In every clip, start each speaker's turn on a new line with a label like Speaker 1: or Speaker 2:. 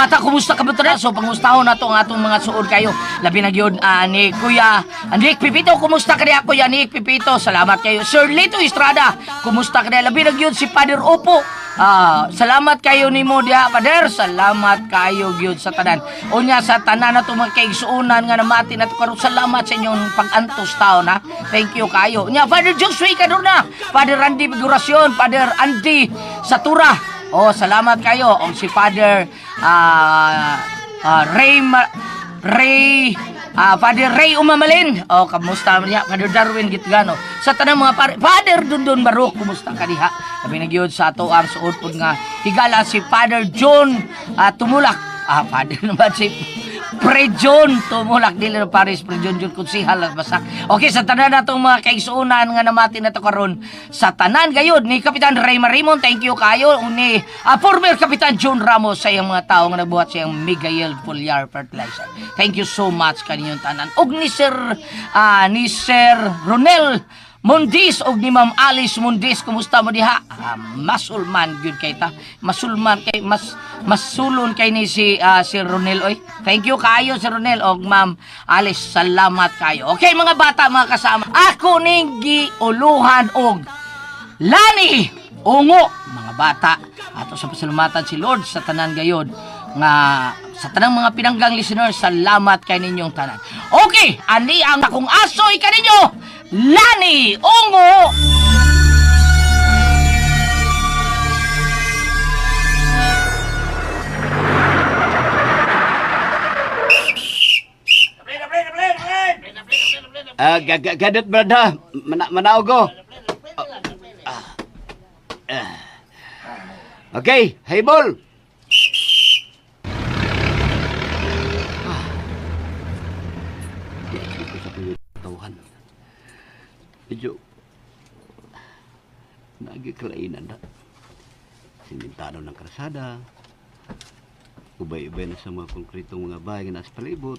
Speaker 1: bata, kumusta ka ba ito na? So, pangustahon na ito ang atong mga suod kayo. Labi na yun, ni Kuya Nick Pipito, kumusta ka niya, Kuya Nick Pipito? Salamat kayo. Sir Lito Estrada, kumusta ka niya? Labi na yun si Father Opo. Salamat kayo ni mo dia, Father. Salamat kayo gyud sa tanan. Unya sa tanan na mga kaigsuunan nga namati na karon, salamat sa inyong pag-antos taon ha. Thank you kayo. Unya Father Joshua Cadorna, Father Randy Figuracion, Father Andy Satura. Salamat kayo. O si Father Father Ray Umamalin. Kamusta niya? Father Darwin Gitgano. Sa tanang mga Father Dundon Barok, kumusta ka diha? Sabi na gyud sa ato ang suod pod nga higala si Father John Tumulak. Father naman si Pre John Tumulak, dili na Paris Pre John Kunsihal basta. Okay, sa tanan natong mga kaigsuunan nga namati na to karon, sa tanan gayud ni Kapitan Ray Marimon, thank you kayo. Ni former Kapitan John Ramos sa iyang mga tawo nga nagbuhat sa iyang Miguel Foliar Fertilizer. Thank you so much kaninyong tanan. Og ni Sir Ronel Mundis og ni Ma'am Alice Mundis, kumusta mo diha? Masulman gyud kay ta. Masulman kay masulon kay ni si Ronel oy. Thank you kayo si Ronel og Ma'am Alice, salamat kayo. Okay mga bata, mga kasama. Ako ning giuluhan og Lani Ungo, mga bata. Ato sa pasalamatan si Lord sa tanan gayod nga sa tanang mga pinanggang listeners, salamat kay ninyong tanan. Okay, ani ang akong asoy kaninyo, Lani Ungo.
Speaker 2: Gadot brada, manaog ko. Okay, haybol. Medyo nagikalainan na. Simintado ng karsada, ubay-ubay na sa mga konkretong mga bahay na nasa palibot.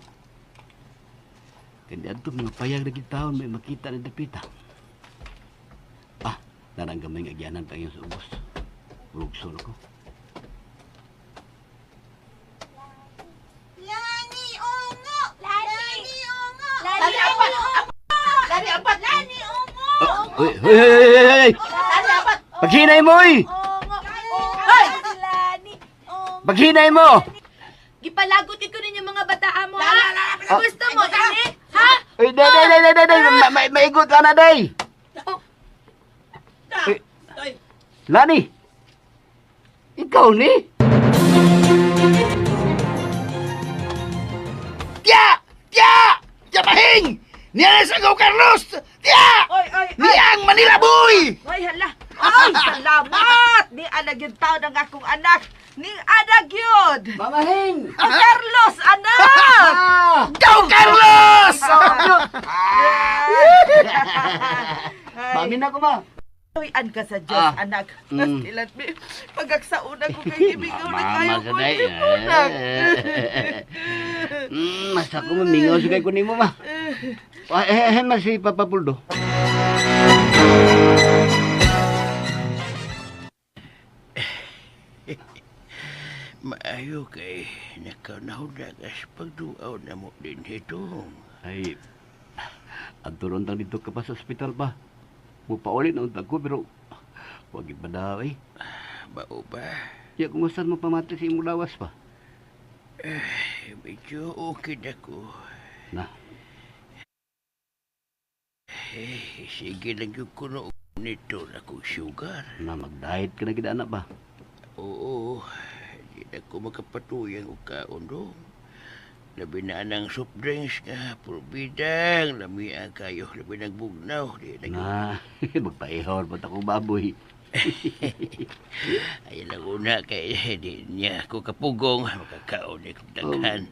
Speaker 2: Kaya ito mga payag na gitahon may makita na dapita. Naranggamay ng agyanan pa yung sa ubos. Rugson ako.
Speaker 3: Lani Ungo! Lani Ungo!
Speaker 4: Lani apat! Lani apat! Lani Ungo!
Speaker 2: Hey!
Speaker 4: Lani apat!
Speaker 2: Paghinay mo eh!
Speaker 3: Ungo!
Speaker 4: Hoy!
Speaker 3: Lani Ungo!
Speaker 2: Paghinay mo!
Speaker 4: Gipalagot ko ninyo mga bataan mo, ha? Gusto mo, ini? Ha?
Speaker 2: Uy, day! Maigot ka na, day! Lani! Ikaw ni? Tiya! Mahing! Niyan sa Gaw Carlos! Tiya! Niyang Manila Boy!
Speaker 4: Hoy, hala! Ay, salamat! Ni anak yun tao ng akong anak! Ni anak yun!
Speaker 2: Mamahing!
Speaker 4: Oh, Carlos, anak!
Speaker 2: Gaw Carlos! Mami na ko ma.
Speaker 4: Uyan ka sa Diyos, anak. Ilan pagkaksauna ko kay ibigaw na kayo mo.
Speaker 2: Masa ko mamingaw sa kay kunin mo ma. Mas si Papa Puldo.
Speaker 5: Maayo kay nakaunahudagas pagduaw na mo din ito.
Speaker 2: Ay, ang turon tang dito ka pa sa ospital pa. Mupaulit na untag ko, pero huwag ipadaw eh.
Speaker 5: Bao ba?
Speaker 2: Kaya kung saan mo pamatay sa imong lawas pa.
Speaker 5: Medyo okay na ko.
Speaker 2: Na,
Speaker 5: Sige lang yung kuno nito na kong sugar.
Speaker 2: na mag-diet ka na gid anak ba?
Speaker 5: Oo, di na ko makapatuyang o kaon do. Labi na ng soft drinks nga, puro bidang, lamiang kayo, labi ng bugnaw. Di na
Speaker 2: Magpaihor pa akong baboy.
Speaker 5: Ayun lang una kay di niya ako kapugong, makakaon ni kong daghan.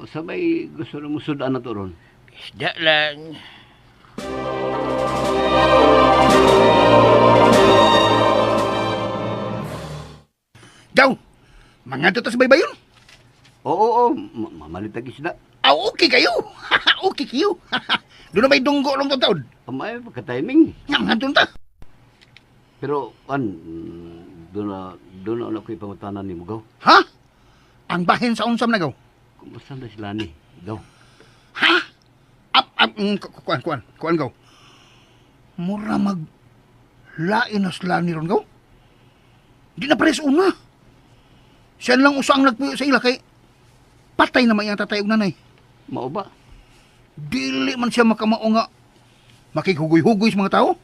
Speaker 2: Sabay gusto na mo sudan na to ron.
Speaker 5: Isda lang.
Speaker 6: Gaw! Mga to sa baybayon?
Speaker 2: Oo, mamalitag isda.
Speaker 6: Okay kayo! Okay kayo! Doon na may dunggo lang itong taon.
Speaker 2: Amay, pagka-timing.
Speaker 6: Nga doon ta.
Speaker 2: Pero, doon na ako ipangutanan ni Mugaw.
Speaker 6: Ha? Ang bahin sa unsam na gaw.
Speaker 2: Kumusta na sila ni? Ikaw?
Speaker 6: Ha? Kuan gaw. Mura mag lain na sila ni ron gaw. Di na pares una. Siya lang usang nagpuyo sa ila kay patay naman yung tatay ug nanay.
Speaker 2: Mao ba?
Speaker 6: Dili man siya makamao nga makighugoy-hugoy sa mga tao.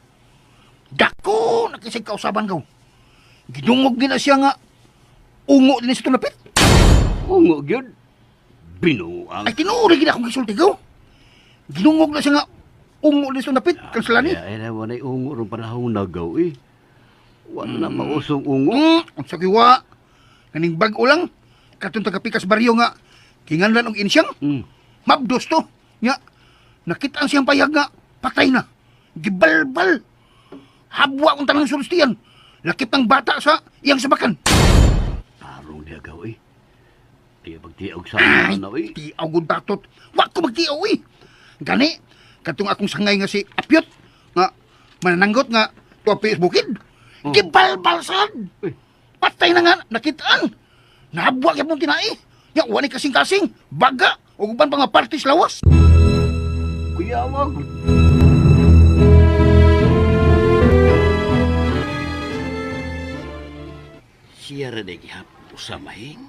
Speaker 6: Dako nakisig kausaban gaw. Gidungog din na siya nga ungo din sa tulapit.
Speaker 2: Ungo gyud. Binuang.
Speaker 6: Ay tinuuri gid akong gisulti gaw. Gidungog na siya nga ungo din sa tulapit kang salani.
Speaker 2: Ay na wala ungo ron panahon nagaw eh. Wala na mausong ungo.
Speaker 6: Unsa kiwa? Kaning bag-o lang katong taga-pikas baryo nga kinganlan og insyang. Mabdos to. Nya nakita siyang payag nga patay na. Gibalbal. Habwa kung tanang sulustiyan. Lakip ng bata sa iyang sabakan.
Speaker 2: Tarong di agaw eh. Di pagtiaog sa
Speaker 6: Ay,
Speaker 2: ano eh.
Speaker 6: tiaw gud batot. Wa ko magtiaw eh. Gani, katong akong sangay nga si Apyot nga manananggot nga tuwapi sa bukid.
Speaker 2: Oh.
Speaker 6: Gibalbal sad.
Speaker 2: Uy.
Speaker 6: Patay na nga nakitaan. Nahabwa gyud mong tinai. Nya wani kasing-kasing, baga ug uban pa nga partis lawas.
Speaker 2: Kuya wag. Siya rin ay gihapos sa mahing.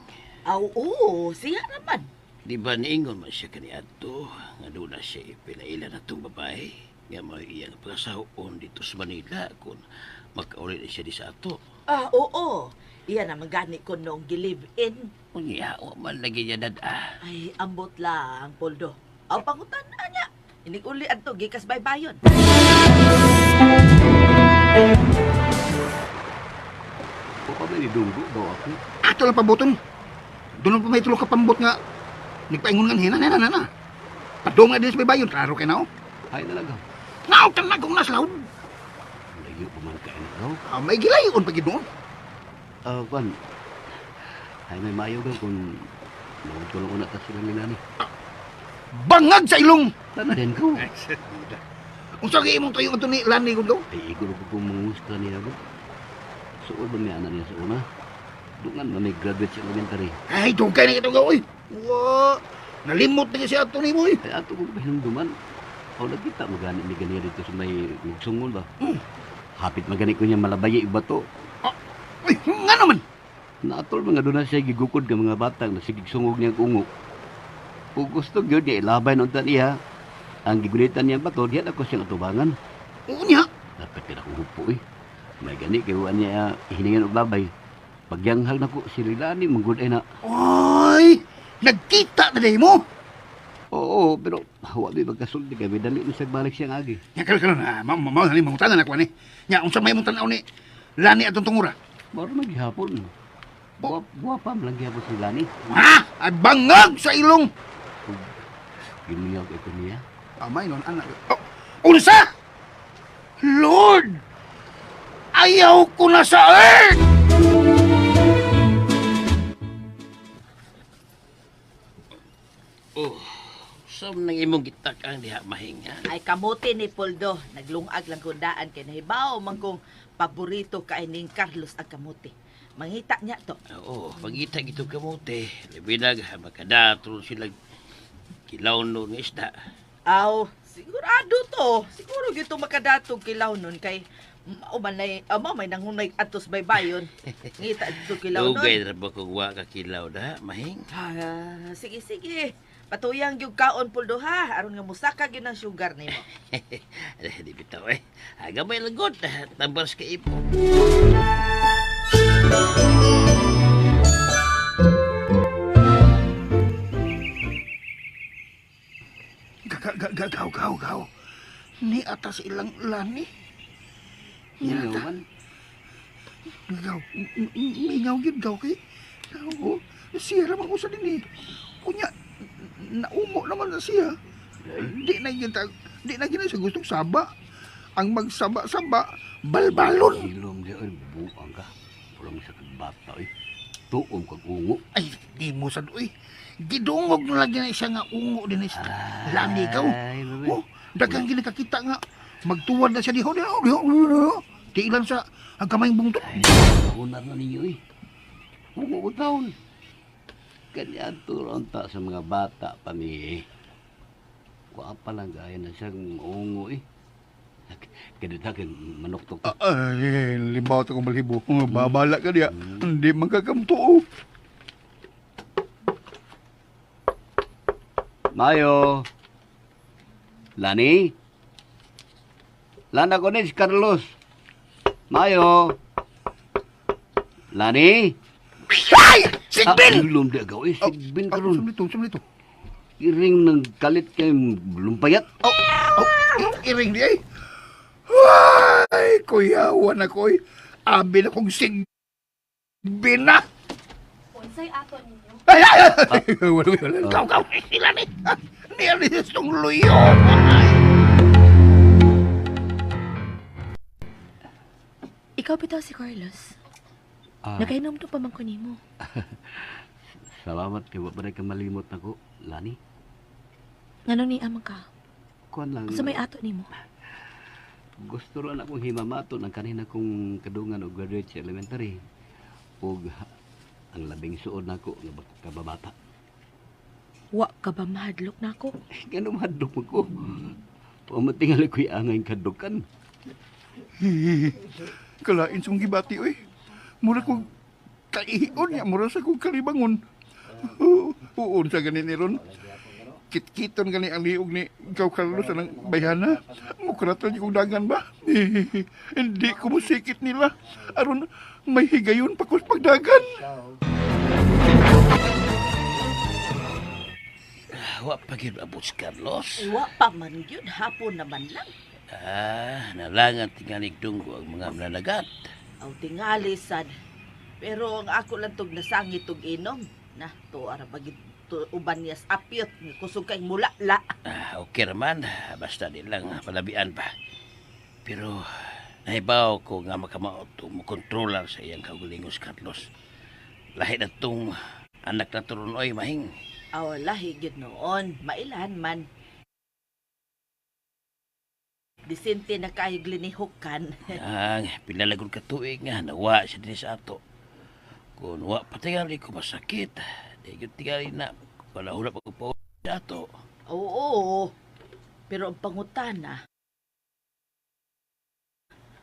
Speaker 4: Oo, siya naman.
Speaker 5: Di ba niingon man siya kaniadto nga doon na siya ipinailan na itong babae nga may iyang pagkasahoon dito sa Manila kung magkaulit na siya di sa ato.
Speaker 4: Oo. Iyan naman gani ko nung gilive-in.
Speaker 5: Unya, wa man lagi niya dada.
Speaker 4: Ay, ambot lang, Poldo. Ang pangutan na niya. Hindi uli adto gikas baybayon.
Speaker 2: O pa may nidunggo daw ako.
Speaker 6: Ato lang pabuton. Doon pa may tulong kapambot nga. Nagpaingon nga hina. Padong nga din sa baybayon. Klaro kay na o.
Speaker 2: Ay nalagaw.
Speaker 6: Ngaw, tanagong naslawd.
Speaker 2: Layo pa man kain daw.
Speaker 6: May gilayon pa ginoon.
Speaker 2: Kwan. Ay may mayo daw kung tulong una ta sila nila ni.
Speaker 6: Bangag sa ilong.
Speaker 2: Tana din ko.
Speaker 6: Kung sa imong tayo ito ni Lani ko daw.
Speaker 2: Ay iguro ko kung mangusta niya ko. Suod ba may anak niya sa una? Dungan na may graduate siya elementary.
Speaker 6: Ay, dugay na ito gawoy. Wa, nalimot na siya ito ni mo eh.
Speaker 2: Ay ato ko pahinumduman. O nagkita magani ni ganiya dito sa may sungol ba? Hapit magani ko niya malabaya iba to.
Speaker 6: Ay, nga naman.
Speaker 2: Naatol mga doon na siya gigukod ka mga batang na sigig sungog niyang ungo. Kung gusto yun niya ilabay ng taniya, ang gigulitan niya bato, diyan ako siyang atubangan.
Speaker 6: Oo niya.
Speaker 2: Dapat ka na kong hupo eh. May gani, kayuan niya hiningan og labay. Pagyanghal na ko, si Rilani, manggod ay na.
Speaker 6: Ay, nagkita na day mo.
Speaker 2: Oo, pero hawa may magkasulti kami, dali mo siya balik siyang agi.
Speaker 6: Nya karon mao mangutangan ako ni. Nya unsa may mong tan-aw ni Lani atong tungura.
Speaker 2: Baro maghihapon. Buwapa lang gihapon si Rilani.
Speaker 6: Ha? Ay bangag sa ilong.
Speaker 2: Ginuyag ito niya.
Speaker 6: Amay non anak. Oh, unsa? Lord! Ayaw ko na sa earth!
Speaker 5: Sam nang imong gitak ang diha mahinga.
Speaker 4: Ay, kamuti ni Poldo. Naglungag lang kundaan kay nahibaw man kong paborito kay ning Carlos ang kamuti. Mangita niya to.
Speaker 5: Oo, pagita gito kamote, libinag makadaton sila kilaw no nga isda.
Speaker 4: Aw, sigurado to. Siguro gito makadato kilaw nun kay umanay may nangunay atos baybayon. Ngita dito kilaw nun.
Speaker 5: Ugay ra ba kung wa ka kilaw da, mahing?
Speaker 4: Sige. Patuyang yung kaon, Poldo, ha? Aron nga musaka yun ang sugar ni mo.
Speaker 5: Di bitaw eh. Gamay lang god, tambas ka ipo.
Speaker 6: Gaw. Ni atas ilang Lani.
Speaker 2: Ano man?
Speaker 6: Gaw. Mingaw gid gaw kay. Oo. Siya ramang usa din eh. Kunya, naumo naman na siya. Di na yun sa gustong saba. Ang magsaba-saba, balbalon.
Speaker 2: Ilom di ay buang ka. Pulang sa bata eh. Tuom kag ungo.
Speaker 6: Ay, di mo sa doy. Gidungog na lagi na siya nga ungo din is Lani ikaw.
Speaker 2: Ay, babe.
Speaker 6: Oh, dagang ginakakita nga. Magtuwad na siya diho. Di ilan sa ang kamayng bungtot.
Speaker 2: Unar na ninyo eh. Ungo ko taon. Kanya turon ta sa mga bata pa mi. Kuha pa lang gaya na siyang maungo eh. Kadita kang manok-tok.
Speaker 6: Ay, limbaw ta kong balhibo. Babala ka diya. Hindi magkakamtuo.
Speaker 2: Mayo. Lani? Lana ko ni si Carlos. Mayo. Lani?
Speaker 6: Ay! Sigbin!
Speaker 2: Ilom di agaw eh. Sigbin ka ron.
Speaker 6: Sumlito.
Speaker 2: Iring ng kalit kay lumpayat.
Speaker 6: Iring di ay. Ay, kuyawan ako eh. Abi na kong sigbin na.
Speaker 3: Unsay ato ninyo?
Speaker 6: Ay! Wala. Kaw. Ilan eh. Niyalis tong luyo.
Speaker 7: Ikaw bitaw si Carlos. Nakainom to pa man ko nimo.
Speaker 2: Salamat kay wa pa ka malimot nako, Lani.
Speaker 7: Ngano ni amang ka?
Speaker 2: Kuan lang.
Speaker 7: Sa may ato nimo.
Speaker 2: Gusto ron akong himamato ng kanina kong kadungan o graduate sa elementary. O ang labing suod nako nga kababata.
Speaker 7: Wa ka ba mahadlok nako?
Speaker 2: Ganun madok mo ko. Pamatingal ko'y angay kadukan.
Speaker 6: Kalain song gibati oy. Mura ko kaihion ya, mura sa kong kalibangon. Uon sa ganin ni ron. Kit-kiton gani ang liog ni ikaw Carlos anang bayana. Mukratan yung dagan ba? Hindi ko musikit nila. Aron may higayon pakos pagdagan.
Speaker 5: Wa pa gyud abot si Carlos.
Speaker 4: Wa pa man yun, hapon naman lang.
Speaker 5: Nalangan tingalig dunggo ang mga mananagat.
Speaker 4: Aw tingali sad. Pero ang ako lang tog nasangit og inom. Na to ara bagid uban niya sa apyot kusog kay mula-la.
Speaker 5: Okay raman, basta di lang palabian pa. Pero nahibaw ko nga makamaot mo kontrolar sa iyang kagulingos Carlos. Lahi na tong anak na turunoy mahing.
Speaker 4: Aw lahi gyud noon, mailan man. Disente na kayo glinihukan.
Speaker 5: Ang pinalagod ka tuig nga nawa siya din sa ato. Kung wa patingali ko masakit, di gyud tingali na wala hulap ko po sa ato.
Speaker 4: Oo. Pero ang pangutana,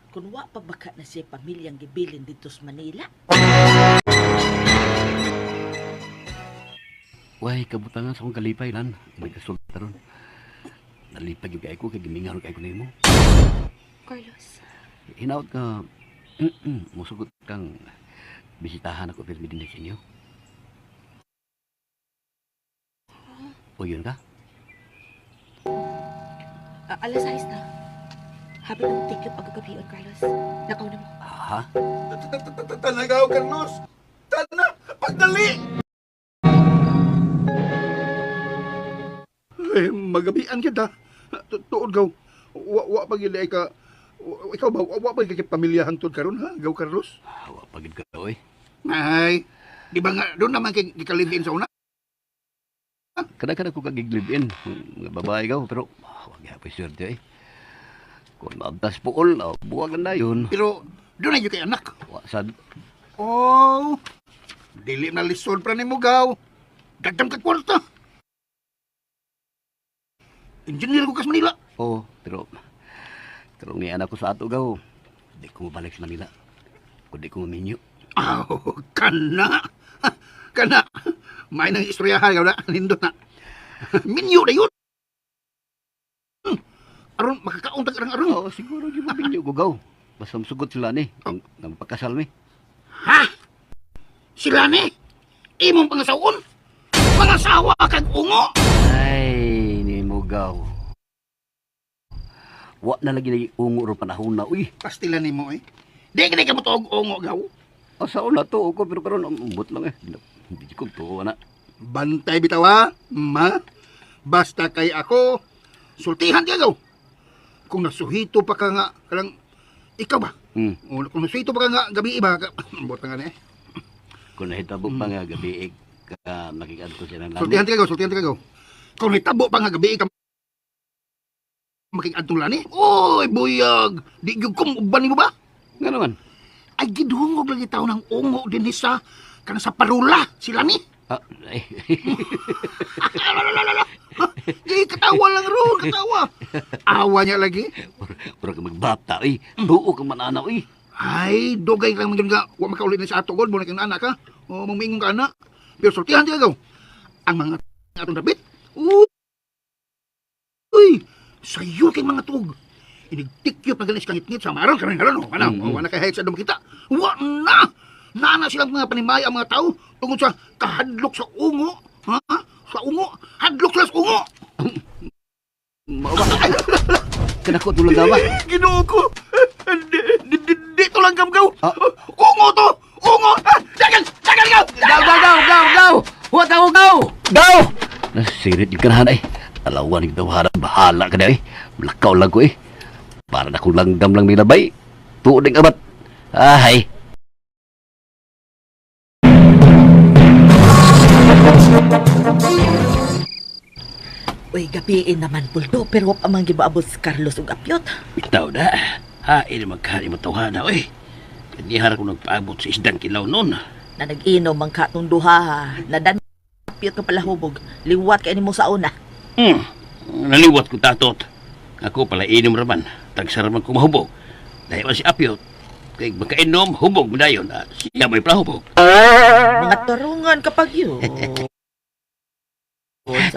Speaker 4: kung wa pa baka na siya pamilyang gibilin dito sa Manila.
Speaker 2: Why, kabutangan sa akong kalipay, Lan. May kasulta ron. Nalipag yung kay ko, kay gimingaron kay ko na mo.
Speaker 7: Carlos.
Speaker 2: Hinaot ka, musugot kang bisitahan ako pero din sa inyo. O yun ka?
Speaker 7: Alas 6 na. Happy ng ticket pagkakapiyon, Carlos. Nakaw na mo.
Speaker 2: Ha?
Speaker 6: Tanagaw, Carlos! Tana! Pagdali! Eh, magabian kita. Tuod gaw. Wa pagili ka. Ikaw ba, wa pagili ka pamilya hangtod karon ha, gaw Carlos?
Speaker 2: Hawa pagid ka, oy.
Speaker 6: Ay, di ba nga, doon naman kay gikalibin sa una?
Speaker 2: Kada-kada ko kagiglibin. Mga babae ka, pero wag yapay swerte eh. Kung mabtas puol, buwagan na yun.
Speaker 6: Pero, doon na yun kay anak.
Speaker 2: Wasad.
Speaker 6: Oh, dili na lisod pra ni mo gaw. Dagdam ka kwarta. Engineer ko kas Manila.
Speaker 2: Oo, pero ni anak ko sa ato gaw, di ko mabalik sa Manila. Kundi ko maminyo.
Speaker 6: Oh, kana. Kana. May nang istoryahan gaw na. Nindot na. Minyo na yun. Aron, makakaunta arang-arang.
Speaker 2: Oo, siguro di maminyo ko gaw. Basta masugot sila ni, ang pagkasal mi.
Speaker 6: Ha? Sila ni? Imong pangasawon? Pangasawa kag ungo?
Speaker 2: Ay, ni mo gaw. Wa na lagi na ungo ro panahon na, uy.
Speaker 6: Pastila ni mo eh. Di ka mo tuog ungo gaw.
Speaker 2: Asa una to ko pero karon ambot lang eh. Hindi ko to na.
Speaker 6: Bantay bitawa, ma. Basta kay ako, sultihan ka gaw. Kung nasuhito pa ka nga, kalang, ikaw ba? O, kung nasuhito pa ka nga, gabi iba, buta nga na eh.
Speaker 2: Kung nahitabo pa nga gabi ka makikanto siya ng
Speaker 6: Sultihan ka gaw, sultihan ka gaw. Kung nitabo pa nga gabi ka, makikanto lani. Oy, buyag, di gyud kum uban mo ba?
Speaker 2: Nga naman.
Speaker 6: Ay gidungog lagi tao ng ungo din sa kanang sa parula sila ni.
Speaker 2: Ah, eh.
Speaker 6: Ketawa lang ron, ketawa. Awanya lagi.
Speaker 2: Murag magbata, eh. Buo ka mananaw, eh.
Speaker 6: Ay, dugay lang mga nga. Huwag makaulit na sa ato, God. Muna kang anak ka. O, mamingong ka anak. Pero sultihan di agaw. Ang mga atong dabit. Uy, sayo kay mga tug. Inigtikyop na galis kangit-ngit sa maron. Karang haron, o. Ano, o, wala kay hayag sa damo kita. Wa na! Nana silang mga panimaya ang mga tao tungkol sa kahadlok sa ungo. Ha? Sa ungo? Hadlok sa ungo!
Speaker 2: Mauwa. Kanako tulong daw ba?
Speaker 6: Ginoo ko! Di to lang gamgaw!
Speaker 2: Ah.
Speaker 6: Ungo to! Ungo! Dagal! Dagal gaw!
Speaker 1: Gaw! Huwag ako gaw!
Speaker 2: Daw! Nasirit yung kanahan, eh. Alawan yung tawara. Bahala ka na, eh. Malakaw lang ko, eh. Para na kong langgam lang nilabay. Tuod ng abat. Ay.
Speaker 7: Uy, gabiin naman, Puldo. Pero wap amang gibaabot si Carlos ug Apyot.
Speaker 5: Bitaw na. Hain magkari mo tawhana, oy. Kanihara ko nagpaabot sa isdang kilaw noon.
Speaker 7: Na nag-inom ang katong duha, ha. Na dan Apyot ka pala hubog. Liwat ka mo sa una.
Speaker 5: Naliwat ko tatot. Ako pala inom raman. Tagsaraman ko mahubog. Dahil si Apyot. Kaya magkainom, hubog mo dayon. Siya may palahubog.
Speaker 7: Mga tarungan kapag yun.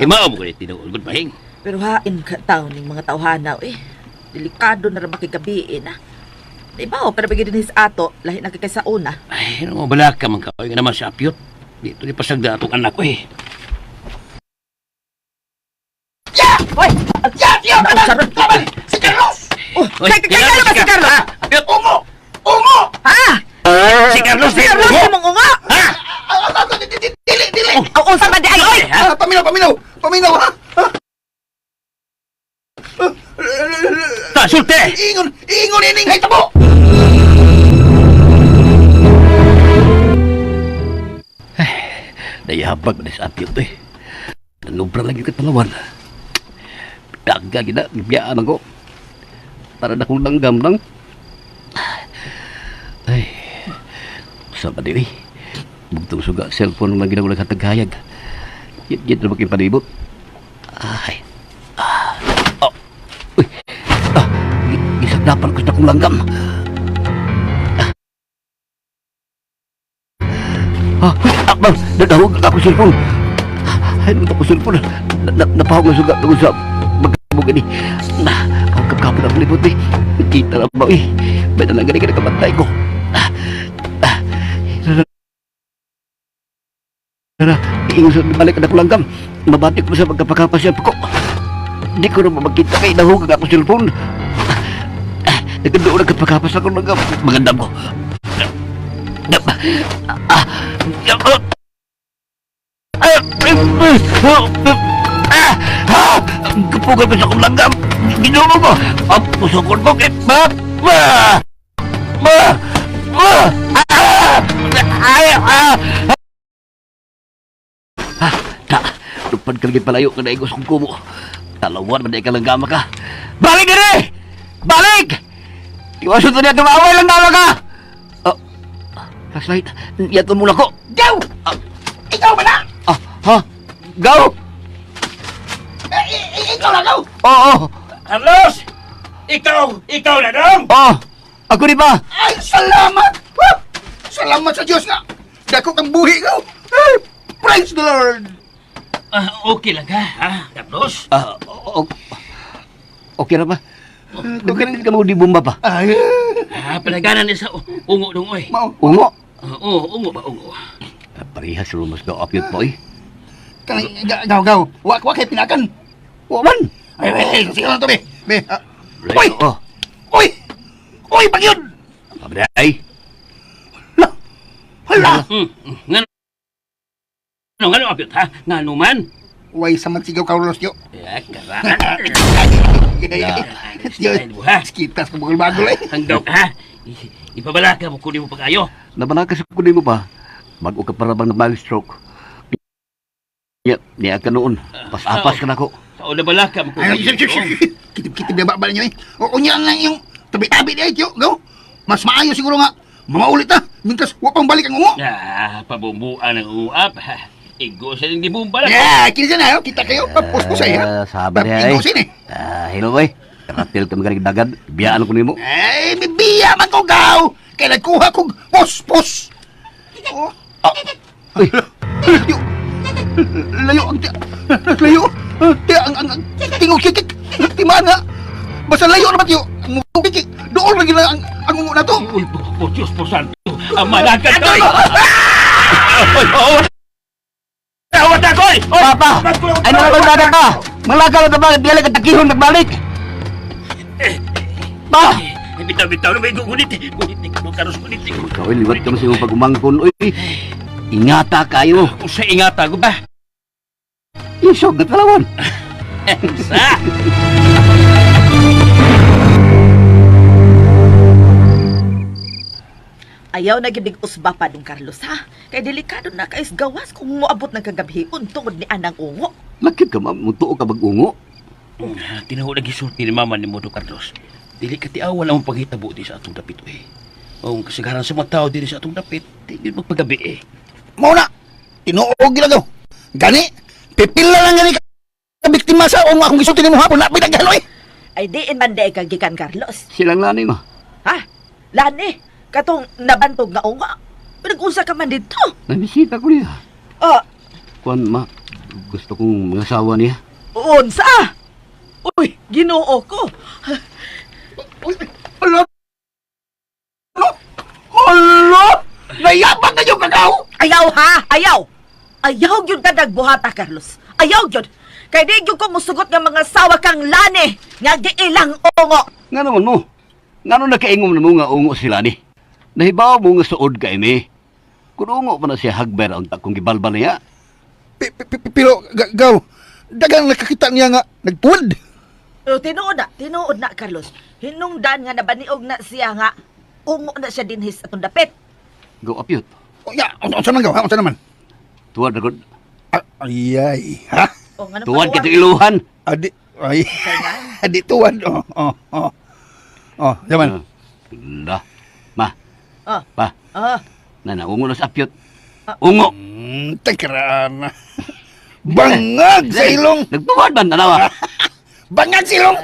Speaker 5: Imao mo ko na tinuol. Good mahing.
Speaker 7: Pero hain ka taon ng mga tawhana, eh. Delikado na rin makigabiin, ha. Ibaw, pero bigyan din sa ato, lahi na kay sa una.
Speaker 5: Ay, ano mabala ka man kaoy nga naman si Apyot. Dito ni pasagda atong anak ko eh.
Speaker 7: Hoy! Nausarod ka!
Speaker 6: Si Carlos!
Speaker 7: Kaya ba si Carlos?
Speaker 5: Apyot!
Speaker 6: Ungo! Ungo!
Speaker 7: Ha?
Speaker 5: Si Carlos!
Speaker 7: Si Carlos,
Speaker 5: Ungo!
Speaker 7: mong unga!
Speaker 5: Ha?
Speaker 6: Dili!
Speaker 7: Ang unsa ba di ay, oy!
Speaker 6: Paminaw, ha?
Speaker 5: Ta, sulte!
Speaker 6: Ingon ining, hay tabo!
Speaker 2: Nayahabag na sa Apyot, eh. Nanubra lang yung katalawan. Daga, biyaan ako. Para na kong langgam lang. Ay, sama din, eh. Bugtong suga, cellphone lang ginagawa ng katagayag. Yit na maging palibot. Ay. Oh. Uy. Isagdapan ko na kong langgam. Nadahog ako cellphone. Ay, nato ko cellphone. Napahog na suga tungkol sa magkabog ini. Kapkapon ang palibot, eh. Kita na ba, eh. Ba't na lang ganyan kamatay ko. Iingon sa balik na kulanggam. Mabatik mo sa pagkapakapas ko. Di ko na makita kay nahugag ako cellphone. Nagkandoon na kapakapas ako langgam. Magandam ko. Kapugal pa sa akong langgam. Ginulo ko. Pusokon mo kay Lupad ka lagi palayo ka na igos kong kumo. Talawan, manday ka lang gama ka. Balik na rin! Balik! Iwasan to niya, tumaway lang gama ka! Flashlight, yato muna ko.
Speaker 6: Gaw! Ikaw ba na?
Speaker 2: Ha? Go!
Speaker 6: Ikaw na, gaw!
Speaker 2: Oo!
Speaker 5: Carlos! Ikaw na dong!
Speaker 2: Oo! Ako di ba?
Speaker 6: Ay, salamat! Salamat sa Diyos nga! Dako kang buhi, gaw! Praise the Lord!
Speaker 5: Okay lang ka, ha, Carlos?
Speaker 2: Okay na ba? Okay na ka mo di bomba pa?
Speaker 6: Ay,
Speaker 5: Palaganan niya sa ungo dong, oy.
Speaker 2: Ungo?
Speaker 5: Ungo ba, ungo?
Speaker 2: Parihas rumas daw apyot po, eh.
Speaker 6: gaw! Wa kay pinakan!
Speaker 2: Waman!
Speaker 6: Ay, sige lang to, be! Be,
Speaker 2: Uy!
Speaker 6: Uy! Uy, pagyod!
Speaker 2: Abday!
Speaker 6: Hala!
Speaker 5: Ngano, Apyot, ha? Ngano man?
Speaker 6: Uy, samad sigaw Carlos, yo!
Speaker 5: Karaan.
Speaker 6: Yo, skitas ka bagol eh!
Speaker 5: Hanggaw ka, ha? Ipabala ka mo, kunin mo pa kayo.
Speaker 2: Nabanakas ako din mo pa. Bago ka para bang na stroke. Niya ka noon. Pas-apas ka na ko.
Speaker 5: Sa una bala ka mo,
Speaker 6: Ay,
Speaker 5: kunin mo.
Speaker 6: kitip-kitip na babal niyo eh! O niya lang yung tabi-tabi niya, yo! Gaw! Mas maayo siguro nga! Mga ulit ha! Mintas, wapang balik ang ungo!
Speaker 5: Pabumbuan ng uap, ha? Igo sa yung gibumba na.
Speaker 6: Yeah, kinsa na, kita kayo. Puspusay, ha?
Speaker 2: Sabar ya,
Speaker 6: Ingo sini.
Speaker 2: Hello, boy. Karatil ka magaling dagan. Biyaan ko nimo.
Speaker 6: Ay, bibiya man ko gaw. Kaya nagkuha kong puspus. Oh.
Speaker 2: Uy,
Speaker 6: Layo. Layo ang tiya. Layo. Tiya ang tingog kikik. Timana. Basta layo naman tiyo. Ang mukong kikik. Doon lagi na ang ungo na to.
Speaker 5: Uy, po Diyos po santo. Amalakan ko. Tawad ako eh!
Speaker 2: Papa! Ay, nakapagdada ka! Malakaw na ba? Di ka takihon nagbalik! Pa!
Speaker 5: Bitaw-bitaw na may gunit eh. Gunit ni Kano Karos, gunit ni Kano.
Speaker 2: Ikaw, liwat ka mo sa iyong pag-umangkon. Uy, ingata kayo.
Speaker 5: Kung sa ingata ko ba?
Speaker 2: Isog na talawan.
Speaker 5: Sa!
Speaker 7: Ayaw na gidig usba pa dong Carlos, ha? Kay delikado na kais gawas kung moabot ng kagabihon tungod ni anang ungo.
Speaker 2: Lakit ka, mutuo ka bagungo.
Speaker 5: Tinaho na gisulti ni Mama ni Modo Carlos. Dili ka tiawan ang paghitabo di sa atong dapit eh. O kasagaran sa mga tao dili sa atong dapit, di magpagabi eh.
Speaker 6: Mauna. Tinuog gilagaw. Gani. Pipila lang gani ka biktima sa ungo akong gisulti ni mo hapon. Napit ang galoy.
Speaker 7: Ay diin man day kagikan Carlos.
Speaker 2: Silang lani mo.
Speaker 7: Ha? Lani, katong nabantog nga unga. Nag-usa ka man dito.
Speaker 2: Nabisita ko niya.
Speaker 7: Ah,
Speaker 2: Kuan, ma. Gusto kong mangasawa niya.
Speaker 7: unsa? Uy, ginoo ko.
Speaker 6: Hala. Hala. Nayabang na yung kagaw.
Speaker 7: Ayaw ha, ayaw. Ayaw yun ka nagbuhata, Carlos. Ayaw yun. Kaya di yun ko musugot nga mga sawa kang lani. Nga giilang ungo.
Speaker 2: Nga naman mo. Nga nung nakaingom na mo nga ungo sila ni. Nahibaw mo nga suod ka imi. Kung ungo pa na siya hagber ang takong gibalbal niya.
Speaker 6: Pero, gaw. Dagang nakakita niya nga nagpuwad.
Speaker 7: Tinuod na, Carlos. Hinungdan nga nabaniog na siya nga ungo na siya dinhis atong dapit.
Speaker 2: Go apyot.
Speaker 6: O ya, unsa man gaw? Unsa naman?
Speaker 2: Tuwad na gud.
Speaker 6: Ay. Ha?
Speaker 7: O, nga nang
Speaker 2: Tuwad
Speaker 7: paluwag.
Speaker 2: kita iluhan.
Speaker 6: Adi, ay.
Speaker 7: Kailan?
Speaker 6: Adi tuwad. Oh, yaman.
Speaker 2: Da. Ma.
Speaker 7: Ah.
Speaker 2: Pa.
Speaker 7: Ah,
Speaker 2: Ungo na sa apyot. Ungo.
Speaker 6: Tangkaraan. Bangag sa ilong.
Speaker 2: Nagtuwad ba nanawa?
Speaker 6: Bangag sa ilong.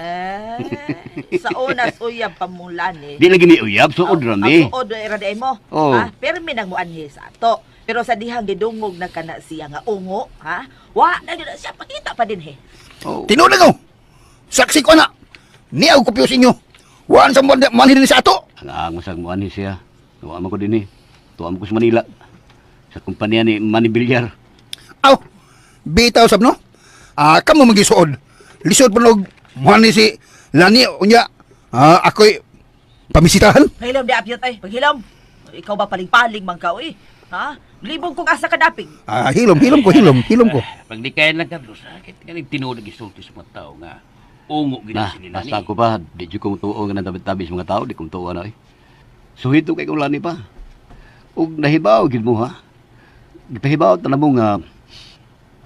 Speaker 7: sa unas uyab pamulan eh.
Speaker 2: Di lagi ni uyab. Suod rami.
Speaker 7: Ang suod iraday mo.
Speaker 2: Oh.
Speaker 7: Ha? Pero minang mo anhi sa ato. Pero sa dihang gidungog na kana siya nga ungo, ha? Wa na gyud siya pakita pa din he.
Speaker 2: Oh.
Speaker 6: Tinuod ko. Saksi ko na. Niyaw ko piyo sa inyo. Waan sa manhin ni sa ato.
Speaker 2: Ang masag mo ani siya. Tuwa mo ko din eh. Tuwa mo ko sa Manila. Sa kumpanya ni Manny Villar.
Speaker 6: Aw. Bitaw sab no. Kamo magisuod. Lisod pa nog manhi si Lani unya. Ako'y pamisitahan.
Speaker 7: Hilom di apyot ay, paghilom. Ikaw ba paling-paling man ka oy? Ha? Libog kong asa kadaping.
Speaker 6: Hilom ko.
Speaker 5: Pag di kaya lang Carlos, sakit ka rin tinuod na gisulti sa mga tao nga. Ungo
Speaker 2: Nah,
Speaker 5: ginasi nila
Speaker 2: basta ko pa, di dyo kong tuo nga natabit-tabis mga tao, di kong tuo na eh. Suhito kay kong lani pa. Ug nahibaw, gid mo ha. Gipahibaw ta na mo nga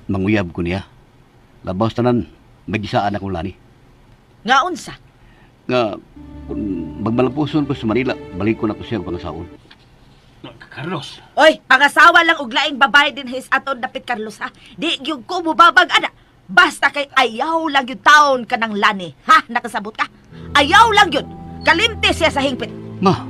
Speaker 2: manguyab ko niya. Labaw tanan, mag-isaan akong lani.
Speaker 7: Nga unsa?
Speaker 2: Nga, kung magmalapuson ko sa Manila, balik ko na ko siya ang pangasaon.
Speaker 5: Carlos,
Speaker 7: Oy, pangasawa lang og laing babae din his aton dapit Carlos ha. Di gyud ko mubabag ana. Basta kay ayaw lang yun taon ka ng lani. Ha? Nakasabot ka? Ayaw lang yun. Kalimti siya sa hingpit.
Speaker 2: Ma,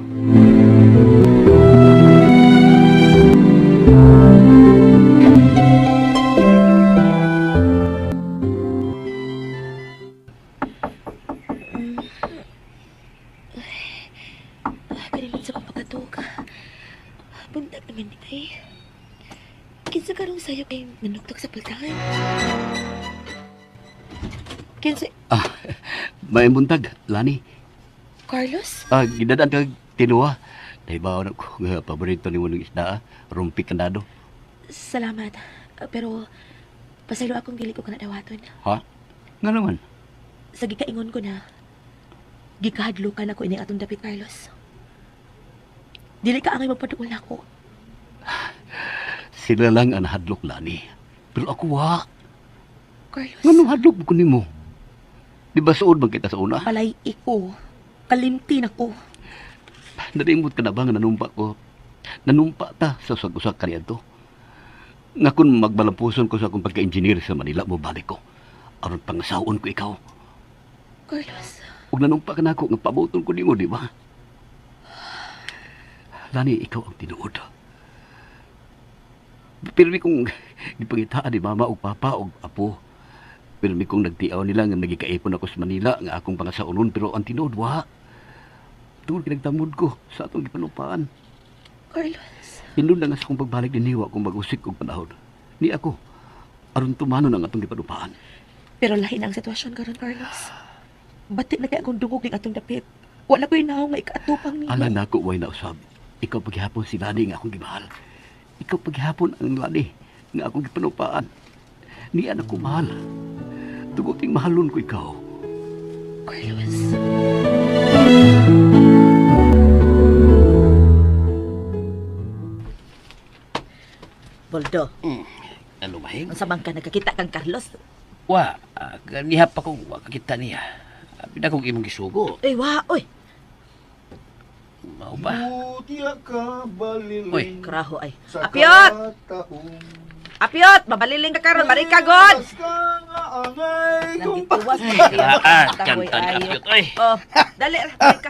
Speaker 3: Kanilang sa papakatog. Bundag naman ni ay. Kinsa karong sayo kay nanuktok sa paltangan. Kinsa...
Speaker 2: may buntag, lani.
Speaker 3: Carlos?
Speaker 2: Gidadaan kag tinuwa. Nahibaw na ko nga paborito ni mo ng isda, rumpi kanado.
Speaker 3: Salamat. Pero, pasaylo akong dili ko ka na dawaton.
Speaker 2: Ha? Nga naman.
Speaker 3: Sa gikaingon ko na, gikahadlukan ako ini atong dapit, Carlos. Dili ka angay magpaduol ako.
Speaker 2: Sila lang ang hadlok, lani. Pero ako wa.
Speaker 3: Carlos,
Speaker 2: Nga nung hadlok ko ni mo. Di ba suod bang kita sa una?
Speaker 3: palay iko. Kalimtin ako.
Speaker 2: Nalimot ka na ba nga nanumpa ko? Nanumpa ta sa usag-usag kaniya to. Nga kung magbalampuson ko sa akong pagka-engineer sa Manila, mo balik ko. Aron pangasaon ko ikaw.
Speaker 3: Carlos,
Speaker 2: Huwag nanumpa ka na ako, nga pabuton ko di mo, di ba? Lani, ikaw ang tinuod. Pero mi kong gipangitaan ni mama o papa o apo. Pero mi kong nagtiaw nila nga nagikaipon ako sa Manila nga akong pangasaunon, pero ang tinuod, wa. Tungod kinagtamod ko sa atong gipanupaan.
Speaker 3: Carlos.
Speaker 2: Hinun na nga sa akong pagbalik din niwa kung mag-usik kong panahon. Ni ako, aron tumanon ang atong gipanupaan.
Speaker 3: Pero lahi na ang sitwasyon karon, Carlos. Batik na kaya akong dungog ng atong dapit. Wala ko inaw nga ikaatupang nimo.
Speaker 2: Ala na ako, way na usab. Ikaw paghihapon si Lani nga akong gimahal. Ikaw paghihapon ang Lani nga akong gipanupaan. Ni anak ko mahal. Tuguting mahalon ko ikaw.
Speaker 3: Carlos.
Speaker 7: Boldo,
Speaker 5: Ano mahing?
Speaker 7: ang samang ka nagkakita kang Carlos.
Speaker 5: Wa, ganihap ako kakita niya. Pinakong imong gisugo.
Speaker 7: Ay, oy.
Speaker 5: Mao ba?
Speaker 6: Uy,
Speaker 5: Uy,
Speaker 7: Karaho ay. Apyot! Apyot! Mabaliling ka karon, marika god! Nagituwas
Speaker 5: Kanta ni Apyot, oy.
Speaker 7: Oh, dali,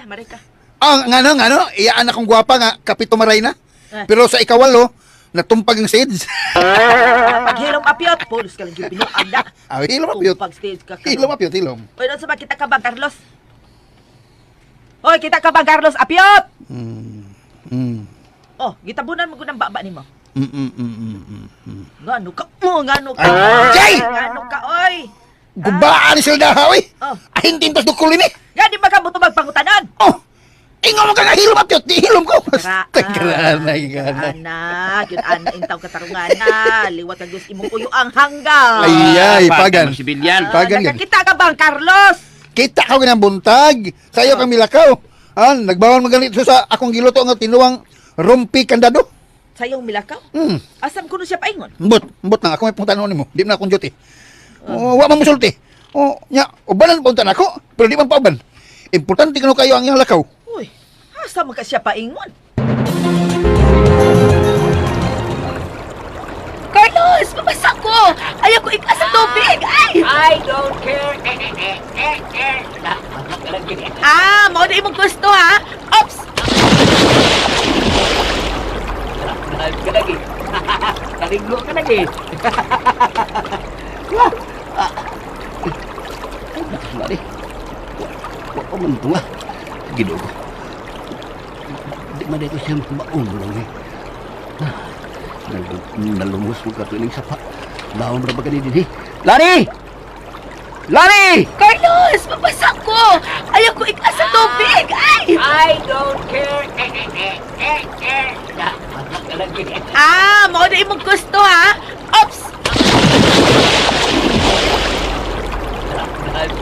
Speaker 7: marika.
Speaker 6: Ngano, iyaan akong gwapa nga, kapito maray na.
Speaker 7: Eh.
Speaker 6: Pero sa ikawalo, natumpag ng seeds.
Speaker 7: Paghilom Apyot, pulos ka lang yung pinuang na.
Speaker 6: Hilom apyot.
Speaker 7: Pag stage ka
Speaker 6: Hilom apyot, hilom.
Speaker 7: Oy, doon sa kita ka ba, Carlos? Oy, kita ka ba, Carlos? Apyot! Oh, gitabunan mo ko ng baba ni mo. Ngano ka? Ngano ka?
Speaker 6: Jay!
Speaker 7: Ngano ka, oy?
Speaker 6: Gubaan sila dahaw eh.
Speaker 7: Oh,
Speaker 6: Ahintin tas dukulin eh.
Speaker 7: nga di ba ka mo ito magpangutanan?
Speaker 6: Oh! Ingaw mo ka nga hilom apyot, di hilom ko.
Speaker 7: Karanay. Yun ana, intaw katarungan na. Liwat ang gusto imong uyo ang hanggang.
Speaker 6: Ay, pagan.
Speaker 5: Sibilyan.
Speaker 6: Pagan yan.
Speaker 7: Nakakita ka bang, Carlos?
Speaker 6: Kita ka ng buntag. Sayo kami lakaw. Nagbawal maganit sa akong giluto nga tinuwang rumpi kandado.
Speaker 7: Sayong milakaw? Asam ko siya paingon?
Speaker 6: Mbot na ako may pungtanon nimo. Di na akong duty. Wa man musulti. Ubanan punta na ako, pero di man pauban. Importante kano kayo ang iyang lakaw.
Speaker 7: Uy, asam ka siya paingon?
Speaker 3: Carlos, mabasa ko! Ayaw ko ikas sa tubig! Ay!
Speaker 1: I don't care.
Speaker 7: Mo na imong gusto, ha? Ops!
Speaker 1: Ka lagi. Kaliglo ka lagi.
Speaker 2: Ay, nakas Lani. Wa ko man ito nga. Ginoo ko. Di man ito siyang kumaon lang eh. Nalumos mo ka tuwing sapa. Laon ra ba ka din eh? Lani! Lani!
Speaker 3: Carlos, mabasa ko! Ayaw ko ikas sa tubig! Ay!
Speaker 1: I don't care. Ka lagi.
Speaker 7: Mo na imong gusto, ha? Ops!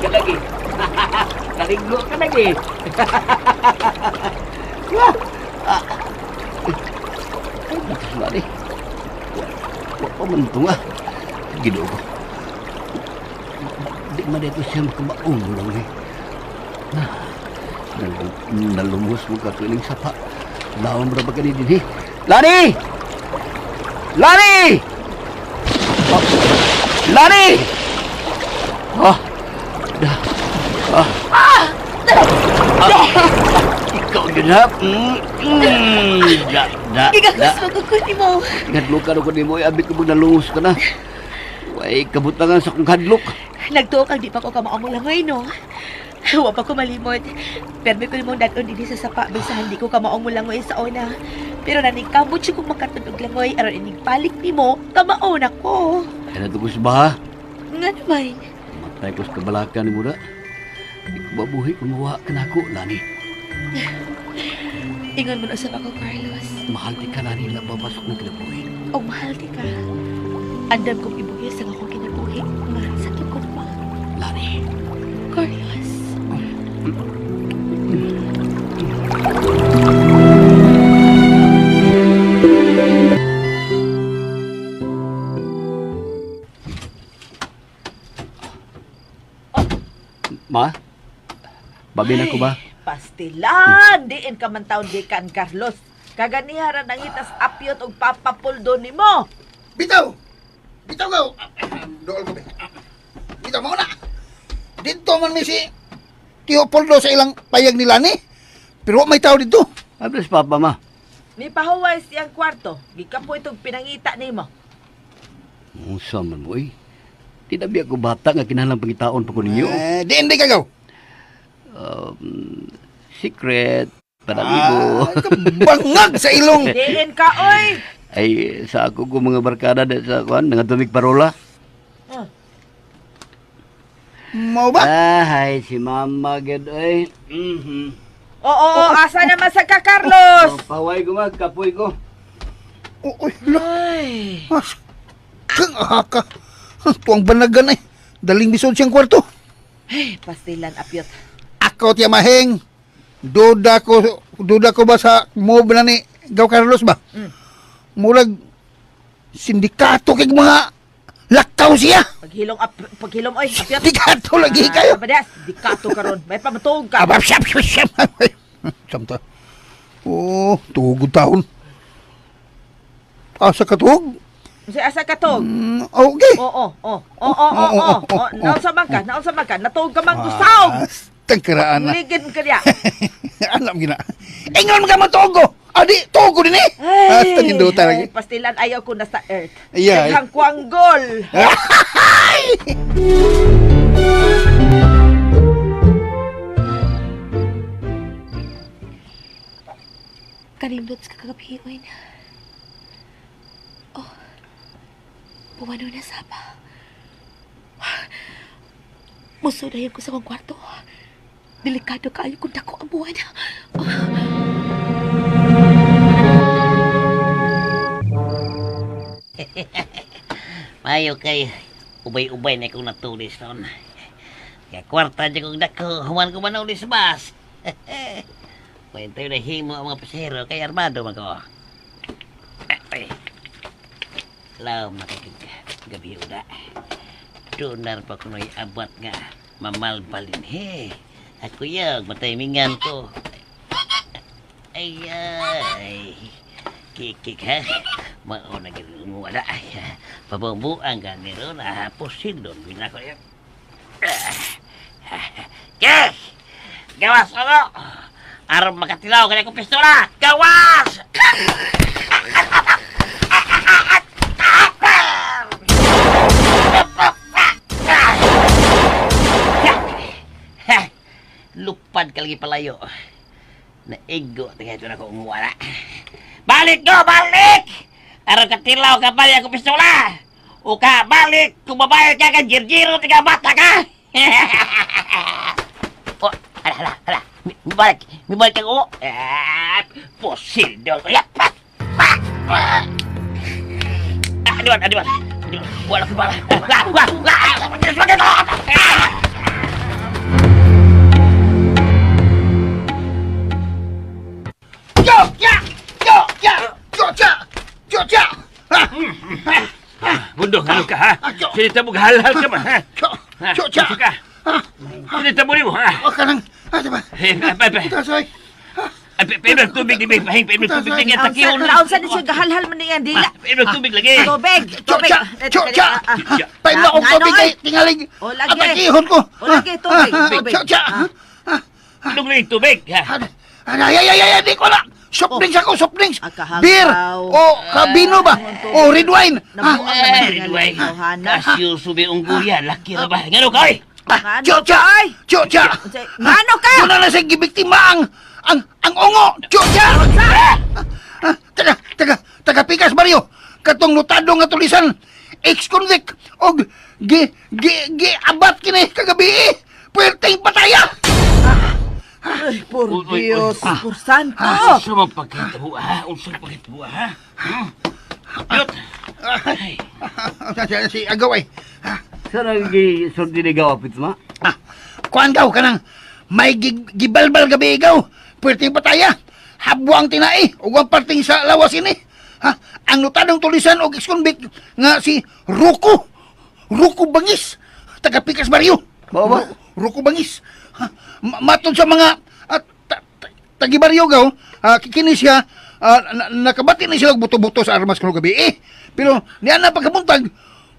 Speaker 1: Ka lagi. Kaliglo ka lagi.
Speaker 2: Ay, nakas Lani. Wa ko man ito nga. Ginoo ko. Di man ito siyang kumaon lang eh. Nalumos mo ka tuwing sapa. Laon ra ba ka din eh? Lani! Lani! Oh, Lani! Ikaw din ha?
Speaker 3: Gigagas mo ko mo.
Speaker 2: Hadlok ka ko ni mo, abit ko mo nalungos ka na. Way, kabutangan sa kong hadlok.
Speaker 3: Nagtuok ang di pa ko kamaong langoy, no? Wa pa ko malimot. Pero may ko nimong daton din sa sapa, bisahan di ko kamaong langoy sa una. Pero naningkamot siya kung makatulog langoy, aron ining palik ni mo, kamaon ako.
Speaker 2: Ay, natugos ba ha?
Speaker 3: Nga naman.
Speaker 2: Matay ko sa kabalakan ni mo na. Hindi ko mabuhi kung mawa ka na ako, Lani.
Speaker 3: Ingon mo na sa ako, Carlos.
Speaker 2: Mahal di ka, Lani, na papasok ng kinabuhi.
Speaker 3: O mahal di ka. Andam kong ibuhis ang akong kinabuhi. Mahal sa tukong pa.
Speaker 2: Lani.
Speaker 3: Carlos.
Speaker 2: Ma? Babin ako ba?
Speaker 7: Pastilan! Diin ka man taon di kan, Carlos. Kaganihara nang itas apyot og papapuldo ni mo.
Speaker 6: Bitaw! Bitaw ka! Dool ko, be. Bitaw, mo na! Dito man mi si Teopoldo sa ilang payag nila ni. Pero may tao dito.
Speaker 2: Abres papa ma.
Speaker 7: Ni pahuway siyang kwarto. Gikapo itong pinangita nimo.
Speaker 2: Musa man mo eh. Di na biya ko bata nga kinahanglan pangitaon pa ko ninyo.
Speaker 6: Di kagaw.
Speaker 2: Secret. Panamigo.
Speaker 6: Bangag sa ilong.
Speaker 7: Diin ka, oy!
Speaker 2: Ay, sa ako ko mga barkada sa kuan, nga tumig parola.
Speaker 6: Mau ba?
Speaker 2: Ay, si mama gid ay.
Speaker 7: Oo, asa naman sa ka, Carlos?
Speaker 2: Paway ko kapoy ko.
Speaker 6: Uy, Mas, kang ahaka. Tuang banagan ay. Daling bisod siyang kwarto.
Speaker 7: Ay, pastilan, apyot.
Speaker 6: Ako tiya maheng. Duda ko ba sa move na ni Gaw Carlos ba? Mulag sindikato kay mga lakaw siya.
Speaker 7: Paghilom, oy, apyot.
Speaker 6: Sindikato lagi kayo.
Speaker 7: Abades, dikato karon. May pamatog ka.
Speaker 6: Abab, siyam. Samta. Oh, tugod taon. Asa ka tug?
Speaker 7: Asa katog?
Speaker 6: Okay.
Speaker 7: Oo. Naunsa man ka? Natog ka man gusaw.
Speaker 6: Tagkaraan na.
Speaker 7: Ligid ka diya.
Speaker 6: Alam gina. Ingon ka matugo. Adi, tugo din eh. Hasta ninduta lagi.
Speaker 7: Pastilan ayaw ko na sa earth.
Speaker 6: Ay.
Speaker 7: Daghang kuanggol.
Speaker 3: Kanindot sa kagabi, oy na. Oh, buwano na saba. Musudayan ko sa kong kwarto. Delikado kaayo kung dako ang buwan.
Speaker 5: Mayo kay ubay-ubay na kong natulis noon. Kaya kwarta dyan kong dako, human ko manulis bas. Kwento yung nahimo ang mga pasahero kay armado man ko. Law makikagabi uda. Donar pa ko na'y abot nga mamalbalin he. Ako yung matimingan ko. Ay. Kikik ha. Mauna gano'n wala. Pabambuang ka nilo na posilon. Bina ko yan. Kik! Gawas ako! Araw makatilaw ka na kong pistola! Gawas! Lupad ka lagi palayo. Naigo, tingnan ito na kung wala. Balik go, balik! Araw katilaw ka pa niya kong pistola! O ka, balik! Kung babayad ka ka, jirjiro, tiga bata ka! Oh, hala. May balik ka ko. Posildo. Adiwan. Wala ko bala. Bundok, ano ka ha? Sinita mo halal ka ba ha? Chocha! Sinita mo rin mo ha?
Speaker 6: O kanang, diba? Itasoy.
Speaker 5: Pwede tubig di ba? Pwede tubig lagi. Takihon lang.
Speaker 7: Naunsa na siya gahalhal man niyan. Dila.
Speaker 5: Pwede tubig lagi.
Speaker 7: Tubig.
Speaker 6: Chocha! Paim na akong tubig kay tingalig.
Speaker 7: O, lagi.
Speaker 6: Atakihon ko.
Speaker 7: O, lagi, tubig.
Speaker 6: Chocha!
Speaker 5: Anong lagi tubig ha?
Speaker 6: Ay, di ko na. Soft drinks ako, soft drinks.
Speaker 7: Akahangaw.
Speaker 6: Beer. O kabino ba? O red wine.
Speaker 7: Nabuang naman
Speaker 5: Ay,
Speaker 7: niya
Speaker 5: Ridway.
Speaker 7: Hana.
Speaker 5: Kasyo subi ungguya. Laki na ba? Ngano ka oy?
Speaker 6: Chocha! Chocha!
Speaker 7: Ngano ka?
Speaker 6: Doon na sa gibiktima ang ungo! Chocha! Taga Pikas Barrio. Katong nutado nga tulisan. Ex-convict. O abat kini kagabi. Puwerteng pataya.
Speaker 7: Ay, por
Speaker 5: Uy,
Speaker 7: Dios, por santo.
Speaker 5: Unsa man pagkitabuha ha? Unsa man pagkitabuha ha? Yot!
Speaker 6: Si Agaw ay.
Speaker 2: Saan ang gisulti ni Gawapit ma?
Speaker 6: Kuan daw kanang may gibalbal gabi ikaw. Puwerteng pataya. Habuang tinai. Ugang parting sa lawas ini. Ang nutadong tulisan og ex-convict nga si Ruko Bangis. Taga Pikas Barrio.
Speaker 2: Ba?
Speaker 6: Ruko Bangis. Matod sa mga tagibaryo gaw, kini siya nakabati na sila og buto-buto sa armas kuno gabi. Pero niya na pagkabuntag,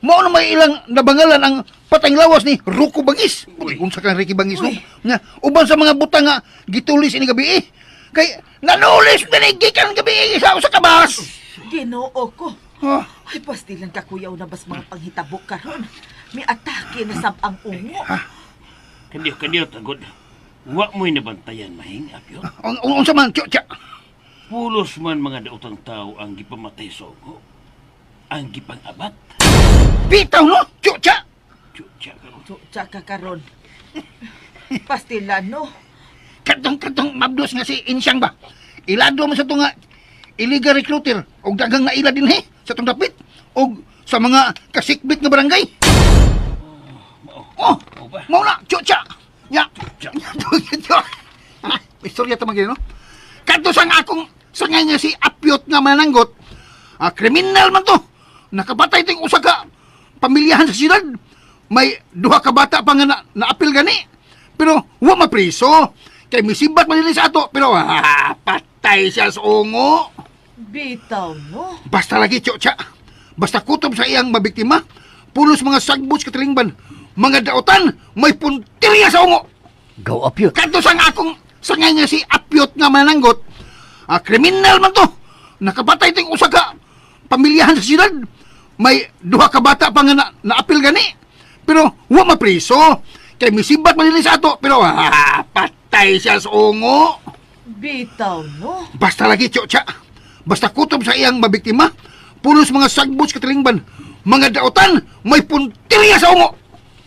Speaker 6: mao na may ilang nabangalan ang patayng lawas ni Ruko Bangis. Kung sa kang Ricky Bangis no. Nga uban sa mga butang nga gitulis ini gabi eh. Kay nanulis dinigikan gabi sa kabas.
Speaker 4: Ginoo ko.
Speaker 6: Ha?
Speaker 4: Ay, pastilan ka kuyaw na bas mga panghitabo karon. May atake na sabang ungo.
Speaker 5: Kandiyo, tagod. Wa mo'y nabantayan, mahing, apyo.
Speaker 6: Unsa man, tsa.
Speaker 5: Pulos man mga daotang tao ang gipamatay sa ugo. Ang gipang-abat.
Speaker 6: Bitaw no, tsa.
Speaker 5: Chucha ka ro.
Speaker 4: Tsaka ka karon. Pastilan, no?
Speaker 6: Katong mabdos nga si Insyang ba? Ilado mo sa ito nga illegal recruiter o dagang na ila din sa itong dapit o sa mga kasikbit nga barangay. Oh,
Speaker 5: ba?
Speaker 6: mau na, tsa. Ya.
Speaker 5: Chucha.
Speaker 6: Istorya tamang gino, no? Kadto sang akong sangay nga si Apyot nga mananggot, kriminal man to. Nakabatay ting usa ka pamilyahan sa siyudad. May duha ka bata pa nga naapil gani. Pero wa mapriso. Kay misibat man nila sa ato. Pero patay siya sa ungo.
Speaker 4: Bitaw, no?
Speaker 6: Basta lagi, tsa. Basta kutob sa iyang mabiktima, pulos mga sagbos katilingban, mga daotan, may puntirya sa ungo.
Speaker 2: Gaw Apyot.
Speaker 6: Kadto sang akong sangay nga si Apyot nga mananggot, kriminal man to. Nakabatay ting usa ka pamilyahan sa siyudad. May duha ka bata pa nga naapil gani. Pero wa mapriso. Kay misibat man nila sa ato. Pero patay siya sa ungo.
Speaker 4: Bitaw, no?
Speaker 6: Basta lagi, tsa. Basta kutob sa iyang mabiktima, pulos mga sagbos katilingban, mga daotan, may puntirya sa ungo.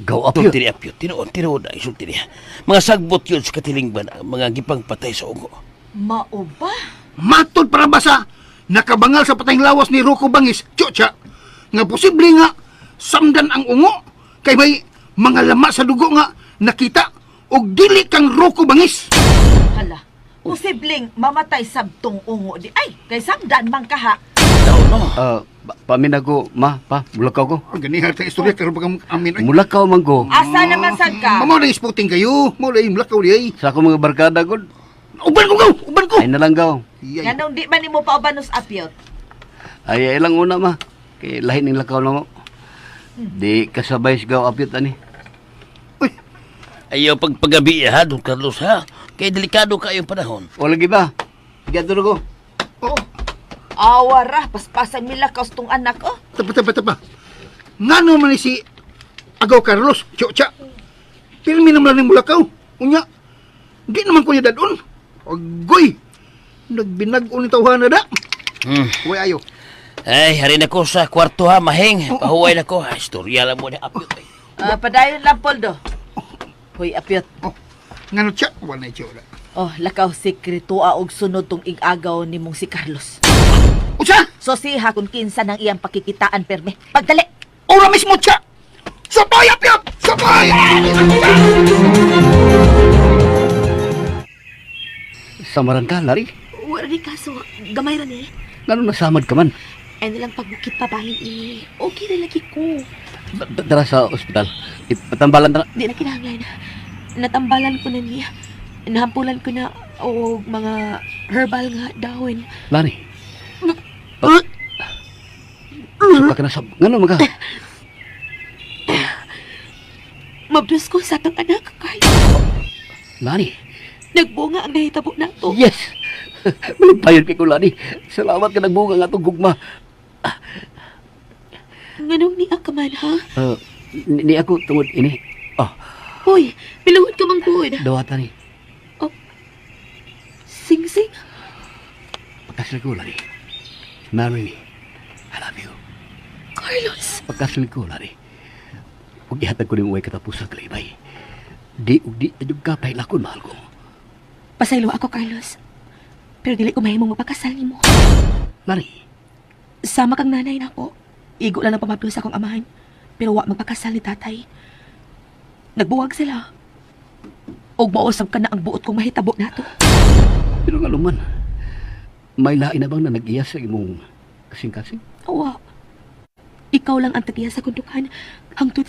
Speaker 2: Gaw Apyot.
Speaker 5: Tiri apyo, tinuod na isulti niya. Mga sagbot yun sa katilingban, mga gipang patay sa ugo.
Speaker 4: Mao ba?
Speaker 6: Matod para basa, nakabangal sa patayng lawas ni Ruko Bangis, tsa. Nga posible nga, samdan ang ungo, kay may mga lama sa dugo nga nakita og dili kang Ruko Bangis.
Speaker 4: Hala, posibleng mamatay sabtong ungo di. Ay, kay sabdan man kaha.
Speaker 5: Daw, no?
Speaker 2: Paminago, mulakaw ko.
Speaker 6: Ganihan sa istorya, karoon pa kang amin. Ay,
Speaker 2: Mulakaw man ko.
Speaker 4: Asa naman sad ka?
Speaker 6: mamaw na isputing kayo, mamaw na imlakaw di ay.
Speaker 2: Sa akong mga barkada ko,
Speaker 6: Uban ko gaw, uban ko.
Speaker 2: ay nalanggaw.
Speaker 6: Iyay.
Speaker 4: Nganong di man nimo paubanos apyot?
Speaker 2: Ay ilang una ma. Kay lahi ning lakaw na mo. Di kasabay si Gaw Apyot ani.
Speaker 5: Ayaw pagpagabi ha, Don Carlos ha. Kaya delikado kayong panahon.
Speaker 2: O lagi ba? Sige ko.
Speaker 4: Awara, paspasan milakaw tong anak oh.
Speaker 6: Tapa. Nga naman ni si Agaw Carlos, tsa. Pilmi naman lang mulakaw. Unya, di naman ko niya dadon. Agoy, nagbinag-o ni tawhan na da. Uy, ayo.
Speaker 5: Ay, harin ako sa kwarto ha, mahing. Pahuway na ko. Istorya lang mo na apyot eh.
Speaker 4: Padayon lang, Poldo. Hoy, apyot.
Speaker 6: Oh, nga no, tsa. Wala na tsa.
Speaker 4: Oh, lakaw sekreto og sunod tong ig-agaw nimong si Carlos.
Speaker 6: Usa,
Speaker 7: So siha kung kinsa ng iyang pakikitaan perme. Pagdali!
Speaker 6: ora mismo tsa. Sotoy, apyot! Sotoy!
Speaker 2: Samaran ka, Lari.
Speaker 3: Wala ni kaso, gamay ra ni.
Speaker 2: Ngano nasamad ka man?
Speaker 3: Ay nalang pagbukit pa bahin eh. Okay na lagi ko.
Speaker 2: Tara sa ospital. Ipatambalan tara.
Speaker 3: Di na kinahanglan. Natambalan ko na niya. Nahampulan ko na o mga herbal nga dawin.
Speaker 2: Lari. Suka ka na sa... Ngano mga?
Speaker 3: Mabdos ko sa atong anak, Carl.
Speaker 2: Lari.
Speaker 3: Nagbunga ang nahitabo na to.
Speaker 2: Yes! Malimpayon kay ko, Lari. Salamat ka nagbunga nga itong gugma.
Speaker 3: Nganong ni Akaman, ha?
Speaker 2: Ni ako tungod ini.
Speaker 3: Hoy, piluhod ka mang buod.
Speaker 2: Dawata ni.
Speaker 3: Sing-sing.
Speaker 2: Pagkasil ko, Lari. Marry me. I love you.
Speaker 3: Carlos.
Speaker 2: Pagkasil ko, Lari. Huwag ihatag ko ng uway katapusan kalibay. Di adyung kapay lakon, mahal ko.
Speaker 3: Pasaylo ako, Carlos. Pero dili ko mahimong mapakasal ni mo.
Speaker 2: Lari.
Speaker 3: Sama kang nanay na ako. Igo lang ang pamablo sa akong amahan. Pero wa magpakasal ni tatay. Nagbuwag sila. O mausap ka na ang buot kong mahitabo na to.
Speaker 2: Pero nga luman, may lain na bang na nag-iya sa imong kasing-kasing?
Speaker 3: Wa. Ikaw lang ang tagiya sa kundukan. Hangtod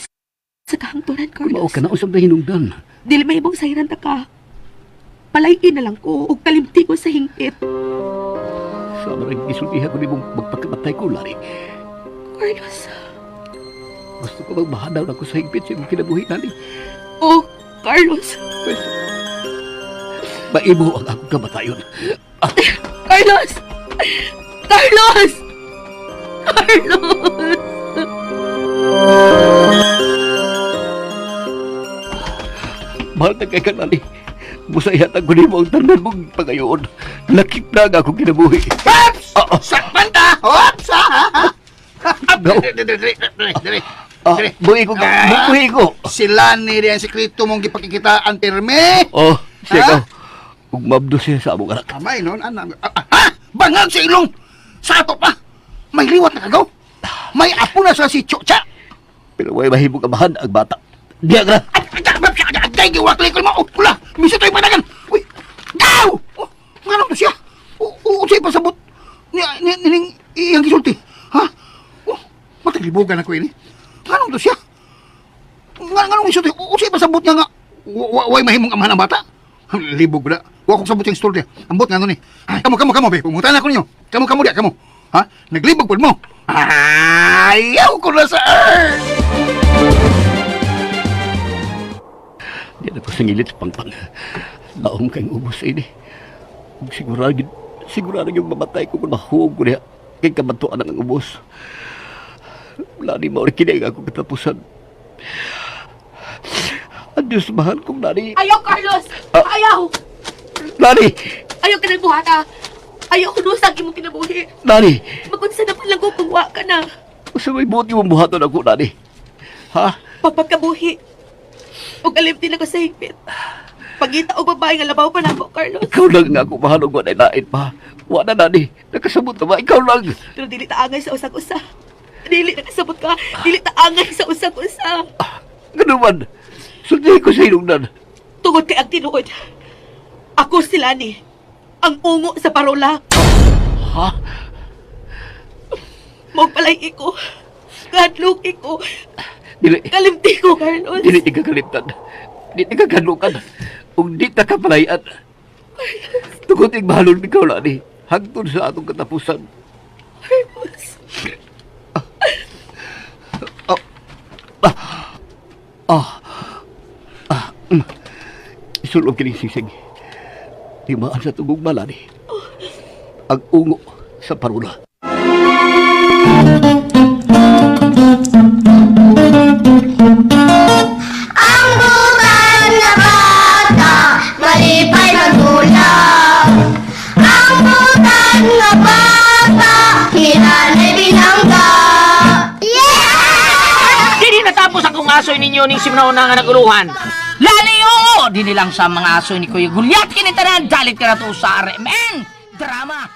Speaker 3: sa kahangturan,
Speaker 2: Kumao
Speaker 3: Carlos.
Speaker 2: ka na usap na hinungdan.
Speaker 3: Dili may ibang sayran ta ka. Palayin na lang ko o kalimti ko sa hingpit.
Speaker 2: Sa marang isultihan ko ni mong magpakamatay ko, Lari.
Speaker 3: Carlos.
Speaker 2: Gusto ko magmahanaw na ko sa higpit sa iyong kinabuhi, Nani.
Speaker 3: Oh, Carlos.
Speaker 2: Maimo ang akong kamatayon.
Speaker 3: Carlos! Carlos! Carlos!
Speaker 2: Mahal na kay ka, Nani. Musayat ang kunin mo ang tanan mong pagayoon. Lakip na ang akong kinabuhi.
Speaker 6: Ops! Sakpan ta! Ops!
Speaker 2: Go.
Speaker 6: Dire.
Speaker 2: Buhi ko. Buhi ko.
Speaker 6: Sila ni ang sekreto mong gipakikitaan, pirme.
Speaker 2: Oh, siya
Speaker 6: Ha?
Speaker 2: ka. Kung mabdo siya sa among anak.
Speaker 6: Kamay nun, anak. Ha? Bangag sa ilong! Sa ato pa! May liwat na kagaw! May apo na sa si Chucha!
Speaker 2: Pero may mahimong amahan ang bata. Diya ka na.
Speaker 6: Ay, giwak likol mo! Wala! Misa tayo panagan! Uy! Daw! Nga to siya? Sa'yo pasabot! Nining iyang gisulti! Ha? Matalibugan ako ini. Nga to siya? Nga nung gisulti? Sa'yo pasabot niya nga? Way mahimong amahan ang bata? Libog na. Huwag kong sabot yung story. Ambot nga nun eh. Ay, kamu, be. Pumunta na ako ninyo. Kamu diya, kamu. Ha? Naglibog po mo. Ayaw ko na sa earth!
Speaker 2: Diyan ako singilit sa pangpang. Laong kayong ubos sa ini. Sigurado yung mamatay ko kung mahuwag ko niya. Kaya kabantuan ang ubos. Wala ni Mauri kinay ako katapusan. Ang Diyos mahal kong Nani.
Speaker 3: Ayaw, Carlos! Ayaw!
Speaker 2: Nani!
Speaker 3: Ayaw ka ng buhata! Ayaw ko nusag imong kinabuhi!
Speaker 2: Nani!
Speaker 3: Magunsa na lang ko pagwa ka na!
Speaker 2: Sa may buti mong buhaton ako, Nani. Ha?
Speaker 3: Pagpagkabuhi! O galimtin ako sa higpit! Pagita o babae nga labaw pa na ako, Carlos!
Speaker 2: Ikaw lang nga ako mahalong wala nain pa. Wala, Nani. Nakasabot ka ba? Ikaw lang.
Speaker 3: Pero dili taangay sa usag-usa! Dili nakasabot ka! Dili taangay sa usag-usa!
Speaker 2: Ganun man. Sunday ko sa inungnan.
Speaker 3: Tungod kay ang tinuod! Ako sila ni! Ang ungo sa parola!
Speaker 2: Ha?
Speaker 3: Magpalay ko! Gadlok ko!
Speaker 2: Dili.
Speaker 3: Kalimti ko, Carlos!
Speaker 2: Dili ti kakalimtan. Di ti kakanukan. Kung di ta kapalayan. Tungkol ting mahalon ikaw, Nani. Hangtod sa atong katapusan.
Speaker 3: Carlos!
Speaker 2: Isulog kining sisig. Timaan sa tugong malani. Ang ungo sa parula.
Speaker 8: Ang butan na bata, malipay magulang. Ang butan na bata, hinanay binangga.
Speaker 1: Dili natapos akong asoy ninyo ning simnaw na nga naguluhan. Lali oo! Dili lang sa mga asoy ni Kuya Gulyat kinitanan. Dalit ka na to sa RMN. Drama.